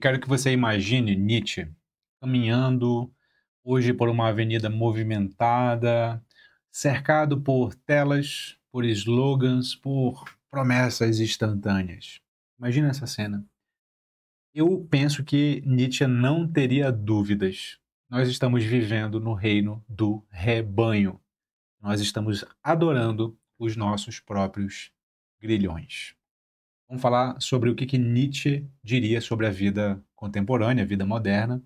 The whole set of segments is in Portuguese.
Quero que você imagine Nietzsche caminhando hoje por uma avenida movimentada, cercado por telas, por slogans, por promessas instantâneas. Imagina essa cena. Eu penso que Nietzsche não teria dúvidas. Nós estamos vivendo no reino do rebanho. Nós estamos adorando os nossos próprios grilhões. Vamos falar sobre o que Nietzsche diria sobre a vida contemporânea, a vida moderna.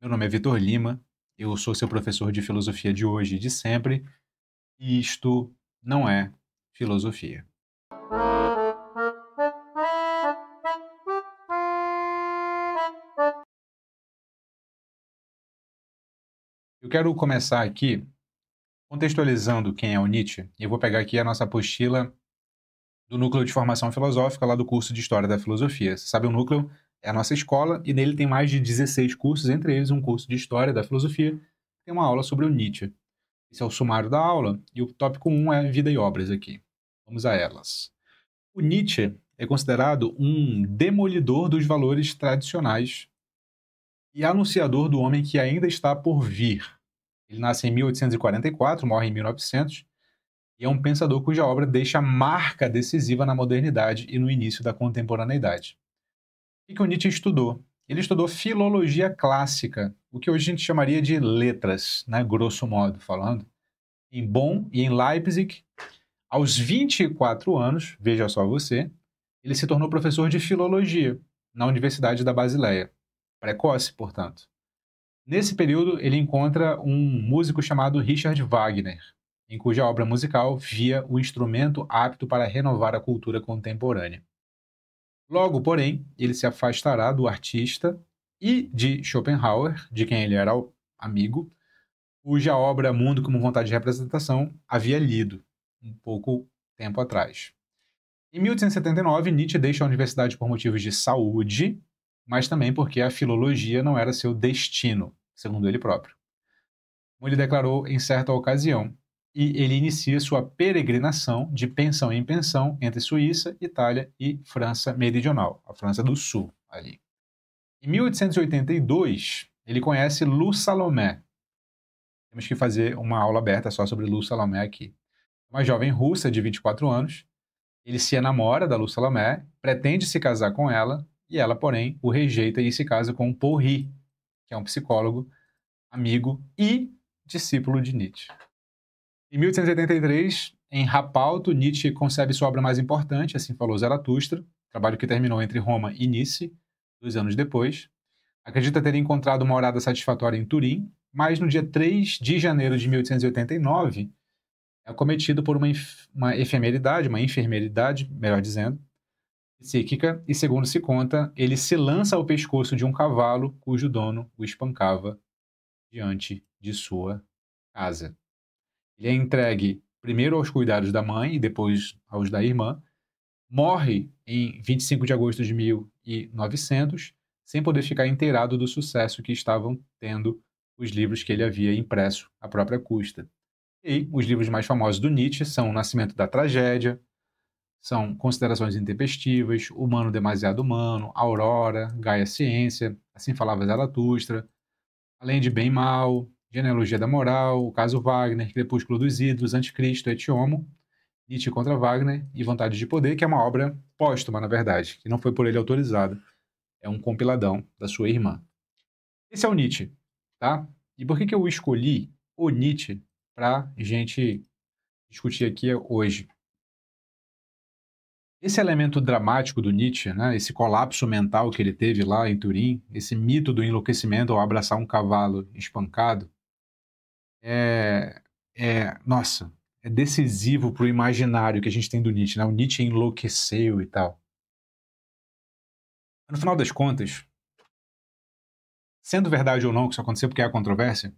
Meu nome é Vitor Lima, eu sou seu professor de filosofia de hoje e de sempre, e isto não é filosofia. Eu quero começar aqui contextualizando quem é o Nietzsche, e eu vou pegar aqui a nossa apostila do Núcleo de Formação Filosófica, lá do curso de História da Filosofia. Você sabe, o Núcleo é a nossa escola, e nele tem mais de 16 cursos, entre eles um curso de História da Filosofia, tem uma aula sobre o Nietzsche. Esse é o sumário da aula, e o tópico 1 é vida e obras aqui. Vamos a elas. O Nietzsche é considerado um demolidor dos valores tradicionais e anunciador do homem que ainda está por vir. Ele nasce em 1844, morre em 1900, e é um pensador cuja obra deixa marca decisiva na modernidade e no início da contemporaneidade. O que o Nietzsche estudou? Ele estudou filologia clássica, o que hoje a gente chamaria de letras, né, grosso modo falando, em Bonn e em Leipzig. Aos 24 anos, veja só você, ele se tornou professor de filologia na Universidade da Basileia. Precoce, portanto. Nesse período, ele encontra um músico chamado Richard Wagner, em cuja obra musical via o instrumento apto para renovar a cultura contemporânea. Logo, porém, ele se afastará do artista e de Schopenhauer, de quem ele era amigo, cuja obra Mundo como Vontade de Representação havia lido um pouco tempo atrás. Em 1879, Nietzsche deixa a universidade por motivos de saúde, mas também porque a filologia não era seu destino, segundo ele próprio. Como ele declarou em certa ocasião, e ele inicia sua peregrinação de pensão em pensão entre Suíça, Itália e França Meridional, a França do Sul, ali. Em 1882, ele conhece Lou Salomé. Temos que fazer uma aula aberta só sobre Lou Salomé aqui. Uma jovem russa de 24 anos, ele se enamora da Lou Salomé, pretende se casar com ela, e ela, porém, o rejeita e se casa com Paul Riet, que é um psicólogo, amigo e discípulo de Nietzsche. Em 1883, em Rapalto, Nietzsche concebe sua obra mais importante, Assim Falou Zaratustra, trabalho que terminou entre Roma e Nice, 2 anos depois. Acredita ter encontrado uma morada satisfatória em Turim, mas no dia 3 de janeiro de 1889, é cometido por uma enfermidade, melhor dizendo, psíquica, e segundo se conta, ele se lança ao pescoço de um cavalo cujo dono o espancava diante de sua casa. Ele é entregue primeiro aos cuidados da mãe e depois aos da irmã, morre em 25 de agosto de 1900, sem poder ficar inteirado do sucesso que estavam tendo os livros que ele havia impresso à própria custa. E os livros mais famosos do Nietzsche são O Nascimento da Tragédia, são Considerações Intempestivas, Humano Demasiado Humano, Aurora, Gaia Ciência, Assim Falava Zaratustra, Além de Bem e Mal, Genealogia da Moral, O Caso Wagner, Crepúsculo dos Ídolos, Anticristo, Et Homo, Nietzsche contra Wagner e Vontade de Poder, que é uma obra póstuma, na verdade, que não foi por ele autorizada. É um compiladão da sua irmã. Esse é o Nietzsche, tá? E por que eu escolhi o Nietzsche para gente discutir aqui hoje? Esse elemento dramático do Nietzsche, né, esse colapso mental que ele teve lá em Turim, esse mito do enlouquecimento ao abraçar um cavalo espancado, é, nossa, é decisivo para o imaginário que a gente tem do Nietzsche, né? O Nietzsche enlouqueceu e tal. Mas no final das contas, sendo verdade ou não que isso aconteceu, porque há controvérsia,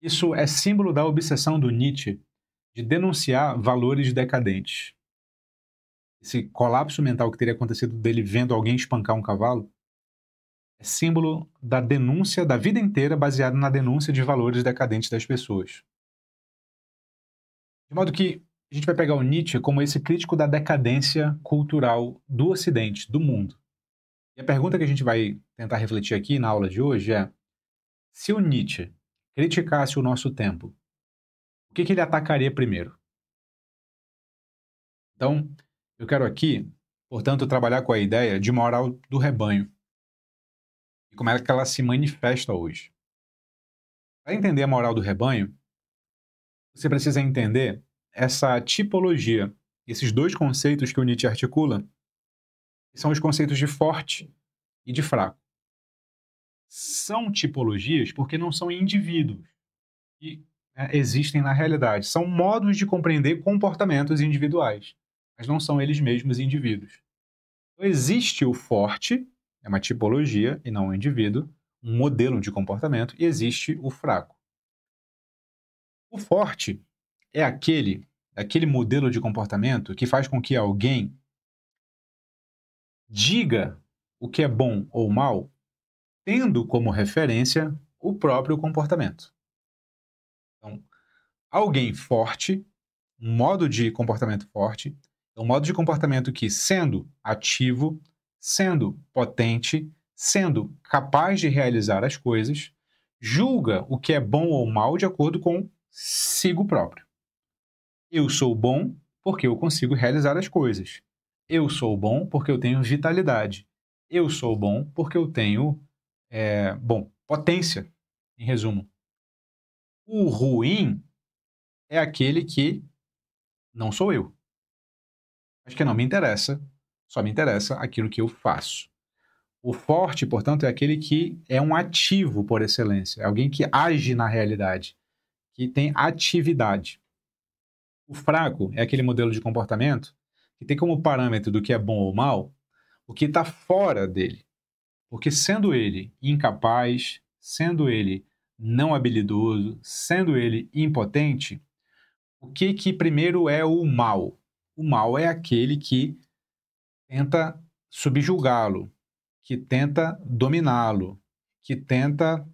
isso é símbolo da obsessão do Nietzsche de denunciar valores decadentes. Esse colapso mental que teria acontecido dele vendo alguém espancar um cavalo é símbolo da denúncia da vida inteira baseada na denúncia de valores decadentes das pessoas. De modo que a gente vai pegar o Nietzsche como esse crítico da decadência cultural do Ocidente, do mundo. E a pergunta que a gente vai tentar refletir aqui na aula de hoje é: se o Nietzsche criticasse o nosso tempo, o que ele atacaria primeiro? Então, eu quero aqui, portanto, trabalhar com a ideia de moral do rebanho e como é que ela se manifesta hoje. Para entender a moral do rebanho, você precisa entender essa tipologia, esses dois conceitos que o Nietzsche articula, que são os conceitos de forte e de fraco. São tipologias porque não são indivíduos que existem na realidade. São modos de compreender comportamentos individuais, mas não são eles mesmos indivíduos. Então, existe o forte, é uma tipologia e não um indivíduo, um modelo de comportamento, e existe o fraco. O forte é aquele modelo de comportamento que faz com que alguém diga o que é bom ou mal, tendo como referência o próprio comportamento. Então, alguém forte, um modo de comportamento forte, é um modo de comportamento que, sendo ativo, sendo potente, sendo capaz de realizar as coisas, julga o que é bom ou mal de acordo com consigo próprio. Eu sou bom porque eu consigo realizar as coisas. Eu sou bom porque eu tenho vitalidade. Eu sou bom porque eu tenho, potência, em resumo. O ruim é aquele que não sou eu. Acho que não me interessa, só me interessa aquilo que eu faço. O forte, portanto, é aquele que é um ativo por excelência, é alguém que age na realidade, que tem atividade. O fraco é aquele modelo de comportamento que tem como parâmetro do que é bom ou mal o que está fora dele. Porque sendo ele incapaz, sendo ele não habilidoso, sendo ele impotente, o que primeiro é o mal? O mal é aquele que tenta subjugá-lo, que tenta dominá-lo, que tenta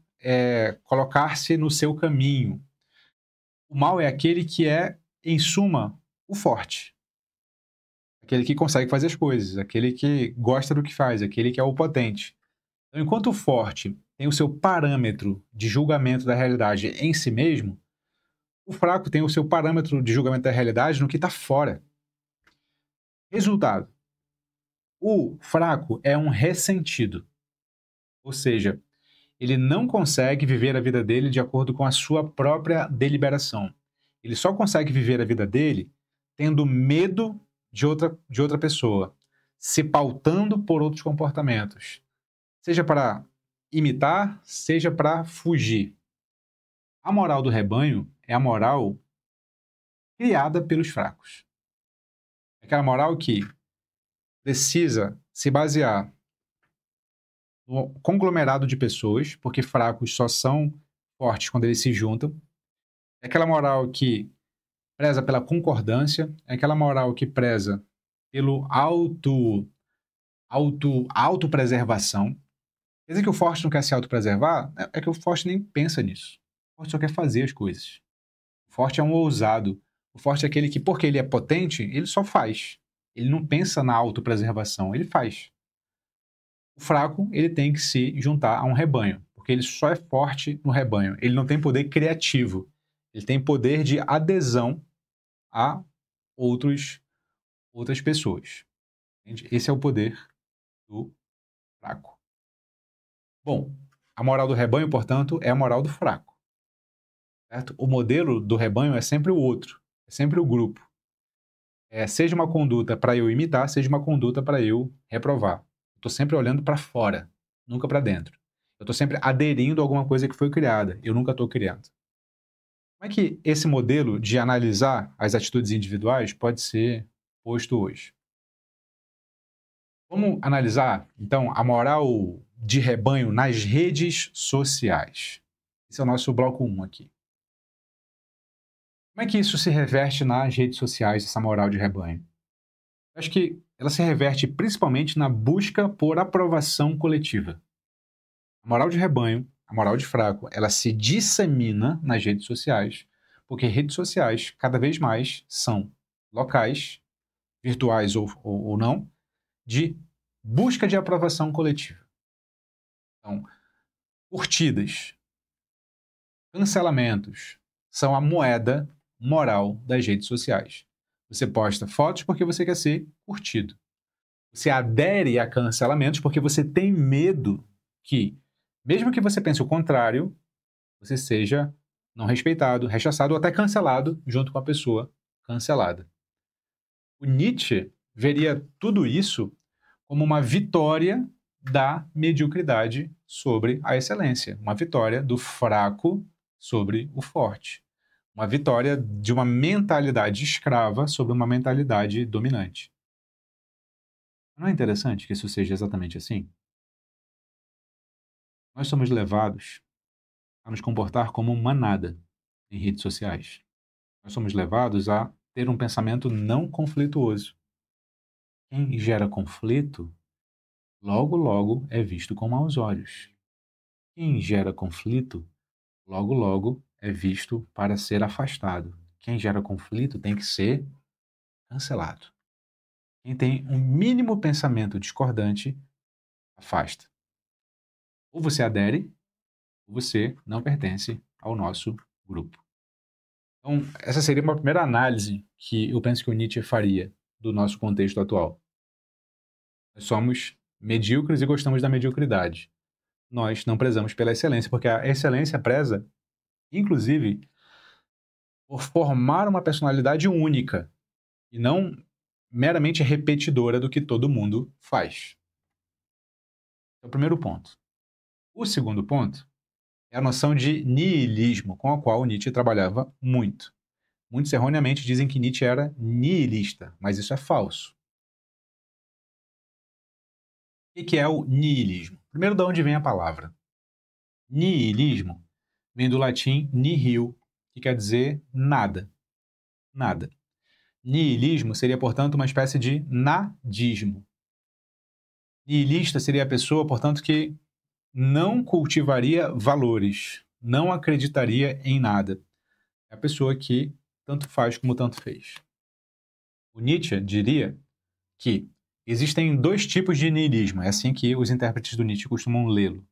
colocar-se no seu caminho. O mal é aquele que é, em suma, o forte. Aquele que consegue fazer as coisas, aquele que gosta do que faz, aquele que é o potente. Então, enquanto o forte tem o seu parâmetro de julgamento da realidade em si mesmo, o fraco tem o seu parâmetro de julgamento da realidade no que está fora. Resultado: o fraco é um ressentido, ou seja, ele não consegue viver a vida dele de acordo com a sua própria deliberação. Ele só consegue viver a vida dele tendo medo de outra pessoa, se pautando por outros comportamentos, seja para imitar, seja para fugir. A moral do rebanho é a moral criada pelos fracos. É aquela moral que precisa se basear no conglomerado de pessoas, porque fracos só são fortes quando eles se juntam. É aquela moral que preza pela concordância, é aquela moral que preza pelo autopreservação. Quer dizer que o forte não quer se autopreservar? É que o forte nem pensa nisso. O forte só quer fazer as coisas. O forte é um ousado. O forte é aquele que, porque ele é potente, ele só faz. Ele não pensa na autopreservação, ele faz. O fraco, ele tem que se juntar a um rebanho, porque ele só é forte no rebanho. Ele não tem poder criativo. Ele tem poder de adesão a outras pessoas. Entende? Esse é o poder do fraco. Bom, a moral do rebanho, portanto, é a moral do fraco. Certo? O modelo do rebanho é sempre o outro, é sempre o grupo. Seja uma conduta para eu imitar, seja uma conduta para eu reprovar. Estou sempre olhando para fora, nunca para dentro. Eu estou sempre aderindo a alguma coisa que foi criada, eu nunca estou criando. Como é que esse modelo de analisar as atitudes individuais pode ser posto hoje? Vamos analisar, então, a moral de rebanho nas redes sociais. Esse é o nosso bloco 1 aqui. Como é que isso se reverte nas redes sociais, essa moral de rebanho? Eu acho que ela se reverte principalmente na busca por aprovação coletiva. A moral de rebanho, a moral de fraco, ela se dissemina nas redes sociais, porque redes sociais, cada vez mais, são locais, virtuais ou não, de busca de aprovação coletiva. Então, curtidas, cancelamentos são a moeda moral das redes sociais. Você posta fotos porque você quer ser curtido. Você adere a cancelamentos porque você tem medo que, mesmo que você pense o contrário, você seja não respeitado, rechaçado ou até cancelado junto com a pessoa cancelada. O Nietzsche veria tudo isso como uma vitória da mediocridade sobre a excelência, uma vitória do fraco sobre o forte, uma vitória de uma mentalidade escrava sobre uma mentalidade dominante. Não é interessante que isso seja exatamente assim? Nós somos levados a nos comportar como manada em redes sociais. Nós somos levados a ter um pensamento não conflituoso. Quem gera conflito, logo, logo é visto com maus olhos. Quem gera conflito, logo, logo é visto para ser afastado. Quem gera conflito tem que ser cancelado. Quem tem um mínimo pensamento discordante, afasta. Ou você adere, ou você não pertence ao nosso grupo. Então, essa seria uma primeira análise que eu penso que o Nietzsche faria do nosso contexto atual. Nós somos medíocres e gostamos da mediocridade. Nós não prezamos pela excelência, porque a excelência preza, inclusive, por formar uma personalidade única e não meramente repetidora do que todo mundo faz. É o primeiro ponto. O segundo ponto é a noção de niilismo, com a qual Nietzsche trabalhava muito. Muitos erroneamente dizem que Nietzsche era nihilista, mas isso é falso. O que é o niilismo? Primeiro, de onde vem a palavra? Nihilismo vem do latim nihil, que quer dizer nada. Nada. Nihilismo seria, portanto, uma espécie de nadismo. Nihilista seria a pessoa, portanto, que não cultivaria valores, não acreditaria em nada. É a pessoa que tanto faz como tanto fez. O Nietzsche diria que existem dois tipos de niilismo, é assim que os intérpretes do Nietzsche costumam lê-lo.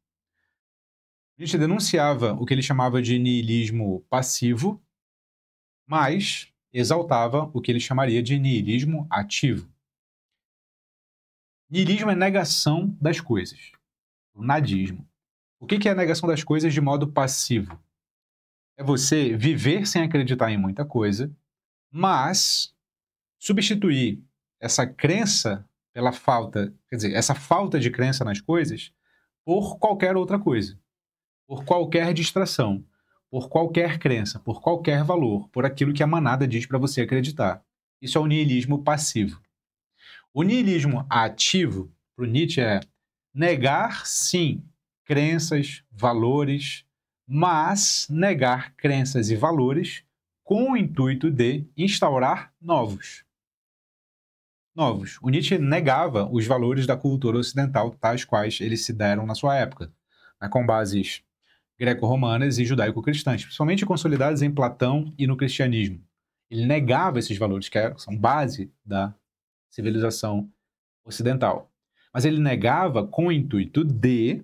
Nietzsche denunciava o que ele chamava de niilismo passivo, mas exaltava o que ele chamaria de niilismo ativo. Niilismo é negação das coisas, o nadismo. O que é a negação das coisas de modo passivo? É você viver sem acreditar em muita coisa, mas substituir essa crença pela falta, quer dizer, essa falta de crença nas coisas por qualquer outra coisa, por qualquer distração, por qualquer crença, por qualquer valor, por aquilo que a manada diz para você acreditar. Isso é o niilismo passivo. O niilismo ativo, para o Nietzsche, é negar, sim, crenças, valores, mas negar crenças e valores com o intuito de instaurar novos. O Nietzsche negava os valores da cultura ocidental, tais quais eles se deram na sua época, né, com bases greco-romanas e judaico-cristãs, principalmente consolidadas em Platão e no cristianismo. Ele negava esses valores, que são base da civilização ocidental. Mas ele negava com o intuito de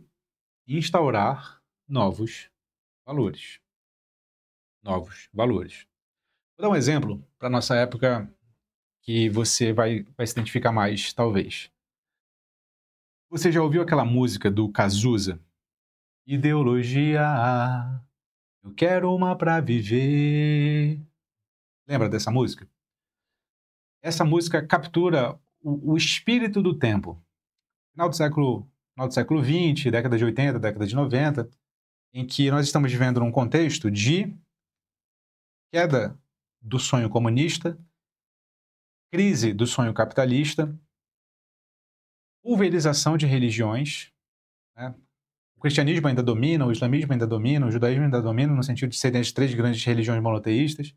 instaurar novos valores. Novos valores. Vou dar um exemplo para a nossa época que você vai se identificar mais, talvez. Você já ouviu aquela música do Cazuza? Ideologia, eu quero uma para viver. Lembra dessa música? Essa música captura o espírito do tempo. Final do século XX, década de 80, década de 90, em que nós estamos vivendo num contexto de queda do sonho comunista, crise do sonho capitalista, pulverização de religiões, né? O cristianismo ainda domina, o islamismo ainda domina, o judaísmo ainda domina, no sentido de serem as três grandes religiões monoteístas,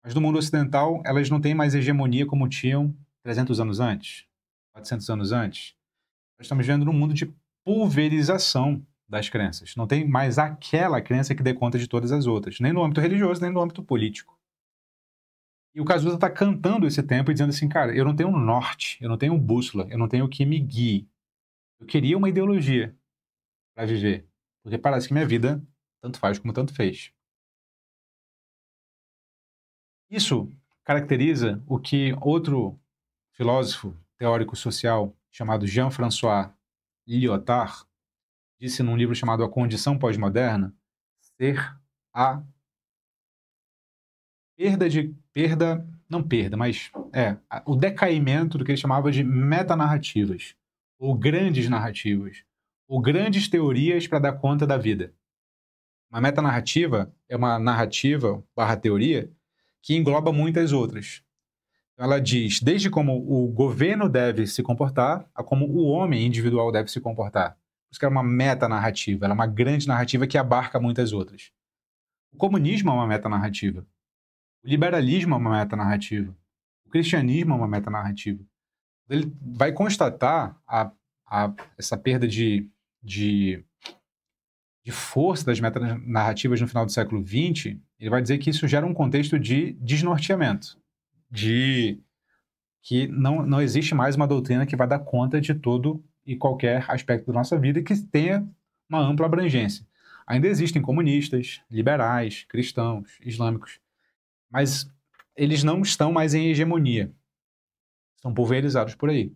mas no mundo ocidental elas não têm mais hegemonia como tinham 300 anos antes, 400 anos antes. Nós estamos vivendo num mundo de pulverização das crenças. Não tem mais aquela crença que dê conta de todas as outras, nem no âmbito religioso, nem no âmbito político. E o Cazuza está cantando esse tempo e dizendo assim, cara, eu não tenho um norte, eu não tenho um bússola, eu não tenho o que me guie. Eu queria uma ideologia para viver, porque parece que minha vida tanto faz como tanto fez. Isso caracteriza o que outro filósofo teórico social chamado Jean-François Lyotard disse num livro chamado A Condição Pós-Moderna, ser a não perda, mas o decaimento do que ele chamava de metanarrativas, ou grandes narrativas, ou grandes teorias para dar conta da vida. Uma metanarrativa é uma narrativa barra teoria que engloba muitas outras. Ela diz desde como o governo deve se comportar a como o homem individual deve se comportar. Por isso que é uma metanarrativa, ela é uma grande narrativa que abarca muitas outras. O comunismo é uma metanarrativa. O liberalismo é uma metanarrativa. O cristianismo é uma metanarrativa. Ele vai constatar essa perda de força das metanarrativas no final do século XX. Ele vai dizer que isso gera um contexto de desnorteamento, de que não existe mais uma doutrina que vai dar conta de todo e qualquer aspecto da nossa vida e que tenha uma ampla abrangência. Ainda existem comunistas, liberais, cristãos, islâmicos, mas eles não estão mais em hegemonia. Estão pulverizados por aí.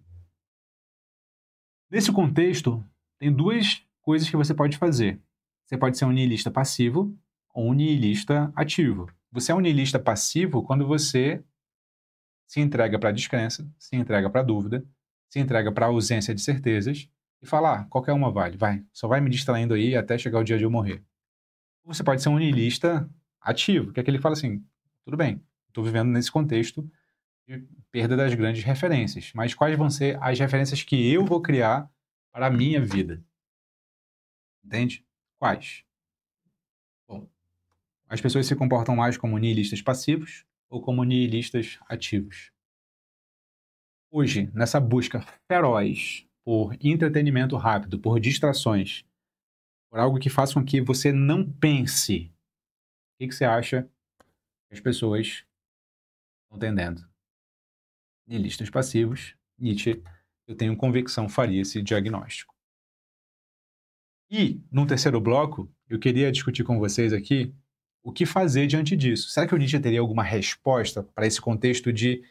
Nesse contexto, tem duas coisas que você pode fazer. Você pode ser um niilista passivo ou um niilista ativo. Você é um niilista passivo quando você se entrega para a descrença, se entrega para a dúvida, se entrega para a ausência de certezas e fala, qualquer uma vale, vai, só vai me distraindo aí até chegar o dia de eu morrer. Você pode ser um niilista ativo, que é que ele fala assim, tudo bem, estou vivendo nesse contexto de perda das grandes referências, mas quais vão ser as referências que eu vou criar para a minha vida? Entende? Quais? Bom, as pessoas se comportam mais como niilistas passivos ou como niilistas ativos. Hoje, nessa busca feroz por entretenimento rápido, por distrações, por algo que faça com que você não pense, o que você acha que as pessoas estão tendendo? Nihilistas passivos, Nietzsche, eu tenho convicção, faria esse diagnóstico. E, num terceiro bloco, eu queria discutir com vocês aqui o que fazer diante disso. Será que o Nietzsche teria alguma resposta para esse contexto de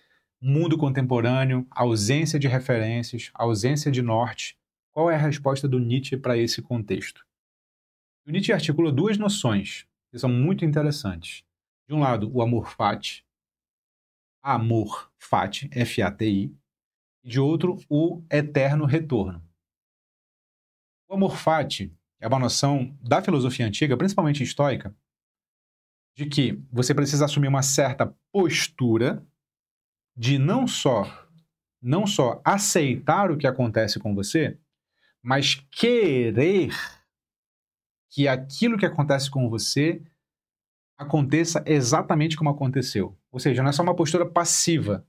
mundo contemporâneo, ausência de referências, ausência de norte? Qual é a resposta do Nietzsche para esse contexto? O Nietzsche articula duas noções que são muito interessantes. De um lado, o amor fati, F-A-T-I, e de outro, o eterno retorno. O amor fati é uma noção da filosofia antiga, principalmente estoica, de que você precisa assumir uma certa postura de não só aceitar o que acontece com você, mas querer que aquilo que acontece com você aconteça exatamente como aconteceu. Ou seja, não é só uma postura passiva.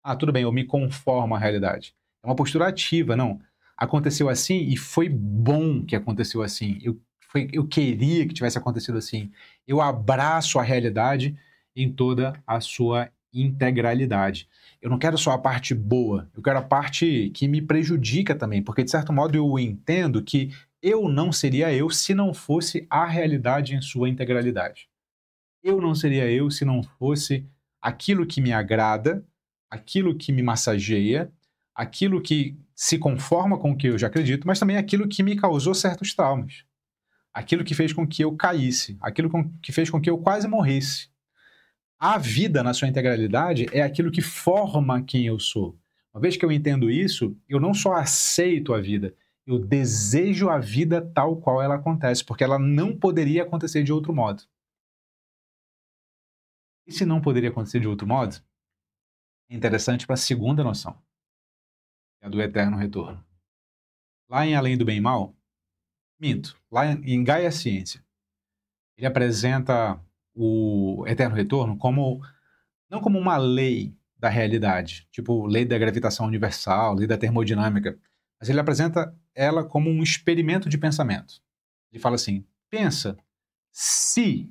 Ah, tudo bem, eu me conformo à realidade. É uma postura ativa, não. Aconteceu assim e foi bom que aconteceu assim. Eu queria que tivesse acontecido assim. Eu abraço a realidade em toda a sua integralidade. Eu não quero só a parte boa, eu quero a parte que me prejudica também, porque de certo modo eu entendo que eu não seria eu se não fosse a realidade em sua integralidade. Eu não seria eu se não fosse aquilo que me agrada, aquilo que me massageia, aquilo que se conforma com o que eu já acredito, mas também aquilo que me causou certos traumas. Aquilo que fez com que eu caísse, aquilo que fez com que eu quase morresse. A vida, na sua integralidade, é aquilo que forma quem eu sou. Uma vez que eu entendo isso, eu não só aceito a vida, eu desejo a vida tal qual ela acontece, porque ela não poderia acontecer de outro modo. E se não poderia acontecer de outro modo, é interessante para a segunda noção, que é a do eterno retorno. Lá em Além do Bem e Mal, lá em Gaia Ciência, ele apresenta o eterno retorno não como uma lei da realidade, tipo lei da gravitação universal, lei da termodinâmica, mas ele apresenta ela como um experimento de pensamento. Ele fala assim, pensa, se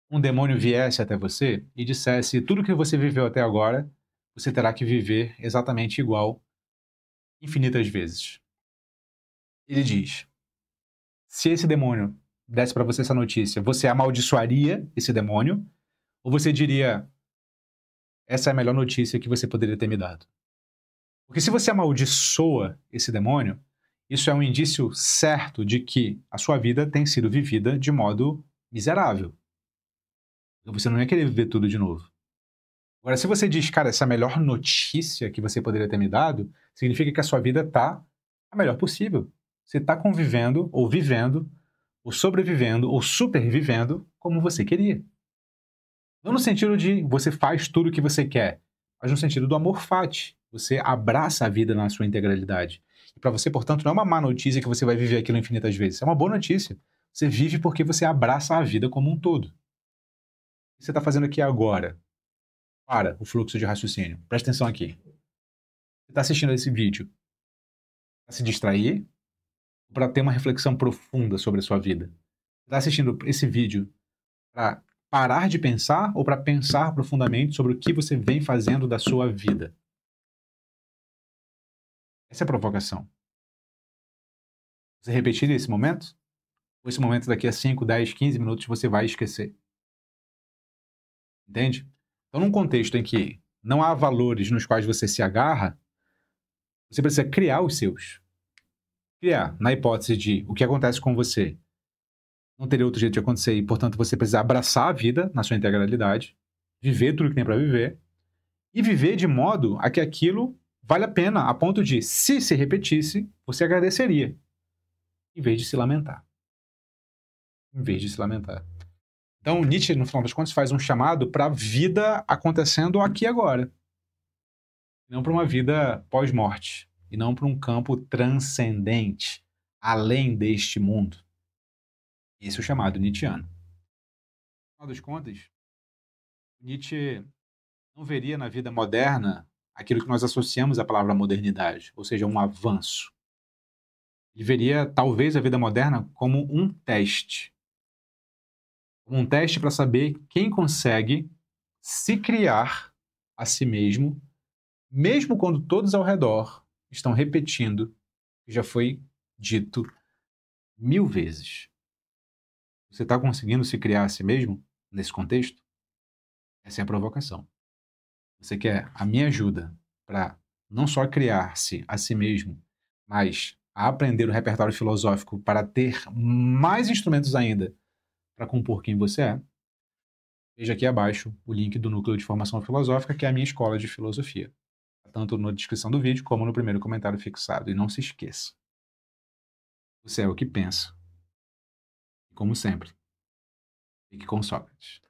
um demônio viesse até você e dissesse tudo que você viveu até agora, você terá que viver exatamente igual infinitas vezes. Ele diz: se esse demônio desse para você essa notícia, você amaldiçoaria esse demônio? Ou você diria: essa é a melhor notícia que você poderia ter me dado? Porque se você amaldiçoa esse demônio, isso é um indício certo de que a sua vida tem sido vivida de modo miserável. Você não ia querer viver tudo de novo. Agora, se você diz, cara, essa é a melhor notícia que você poderia ter me dado, significa que a sua vida está a melhor possível. Você está convivendo, ou vivendo, ou sobrevivendo, ou supervivendo como você queria. Não no sentido de você faz tudo o que você quer, mas no sentido do amor fati. Você abraça a vida na sua integralidade. E para você, portanto, não é uma má notícia que você vai viver aquilo infinitas vezes. É uma boa notícia. Você vive porque você abraça a vida como um todo. O que você está fazendo aqui agora? Para o fluxo de raciocínio. Presta atenção aqui. Você está assistindo esse vídeo para se distrair ou para ter uma reflexão profunda sobre a sua vida? Você está assistindo esse vídeo para parar de pensar ou para pensar profundamente sobre o que você vem fazendo da sua vida? Essa é a provocação. Você repetiria esse momento? Ou esse momento daqui a 5, 10, 15 minutos você vai esquecer? Entende? Então, num contexto em que não há valores nos quais você se agarra, você precisa criar os seus. Criar, na hipótese de o que acontece com você não teria outro jeito de acontecer e, portanto, você precisa abraçar a vida na sua integralidade, viver tudo que tem para viver e viver de modo a que aquilo vale a pena, a ponto de, se repetisse, você agradeceria, em vez de se lamentar. Em vez de se lamentar. Então, Nietzsche, no final das contas, faz um chamado para a vida acontecendo aqui e agora. Não para uma vida pós-morte. E não para um campo transcendente, além deste mundo. Esse é o chamado nietzschiano. No final das contas, Nietzsche não veria na vida moderna aquilo que nós associamos à palavra modernidade, ou seja, um avanço. Ele veria, talvez, a vida moderna como um teste. Um teste para saber quem consegue se criar a si mesmo quando todos ao redor estão repetindo o que já foi dito 1000 vezes. Você está conseguindo se criar a si mesmo nesse contexto? Essa é a provocação. Você quer a minha ajuda para não só criar-se a si mesmo, mas a aprender o repertório filosófico para ter mais instrumentos ainda para compor quem você é? Veja aqui abaixo o link do Núcleo de Formação Filosófica, que é a minha escola de filosofia. Tanto na descrição do vídeo como no primeiro comentário fixado. E não se esqueça. Você é o que pensa. E como sempre, fique com Sócrates.